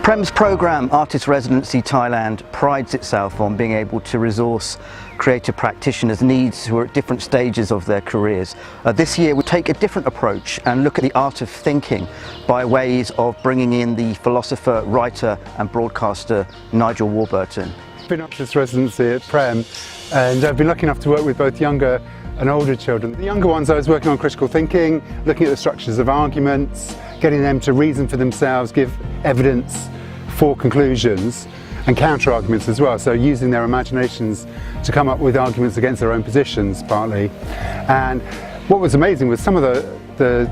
Prem's programme, Artist Residency Thailand, prides itself on being able to resource creative practitioners' needs who are at different stages of their careers. This year we take a different approach and look at the art of thinking by ways of bringing in the philosopher, writer and broadcaster Nigel Warburton. I've been Artist Residency at Prem and I've been lucky enough to work with both younger and older children. The younger ones I was working on critical thinking, looking at the structures of arguments, getting them to reason for themselves, give evidence for conclusions and counter arguments as well, so using their imaginations to come up with arguments against their own positions partly. And what was amazing was some of the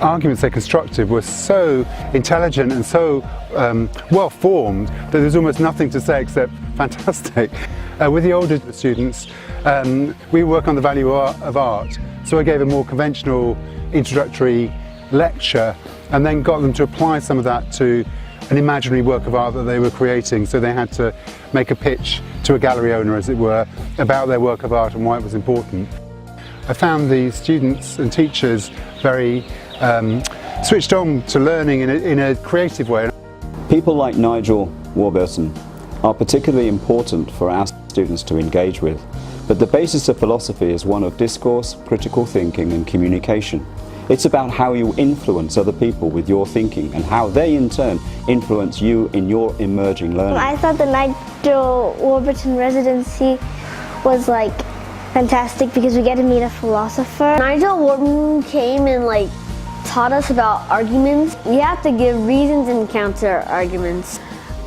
arguments they constructed were so intelligent and so well formed that there's almost nothing to say except fantastic. With the older students, we work on the value of art, so I gave a more conventional introductory lecture and then got them to apply some of that to an imaginary work of art that they were creating. So they had to make a pitch to a gallery owner, as it were, about their work of art and why it was important. I found the students and teachers very switched on to learning in a creative way. People like Nigel Warburton are particularly important for our students to engage with, but the basis of philosophy is one of discourse, critical thinking and communication. It's about how you influence other people with your thinking and how they in turn influence you in your emerging learning. I thought the Nigel Warburton residency was fantastic because we get to meet a philosopher. Nigel Warburton came and taught us about arguments. You have to give reasons and counter arguments.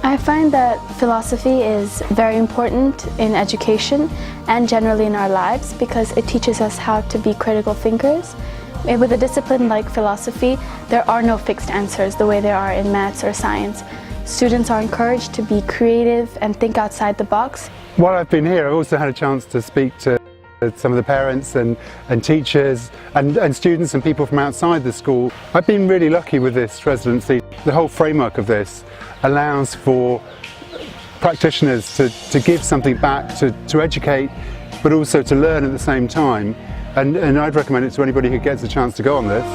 I find that philosophy is very important in education and generally in our lives because it teaches us how to be critical thinkers. With a discipline like philosophy, there are no fixed answers the way there are in maths or science. Students are encouraged to be creative and think outside the box. While I've been here, I've also had a chance to speak to some of the parents and teachers and students and people from outside the school. I've been really lucky with this residency. The whole framework of this allows for practitioners to give something back, to educate, but also to learn at the same time. And I'd recommend it to anybody who gets a chance to go on this.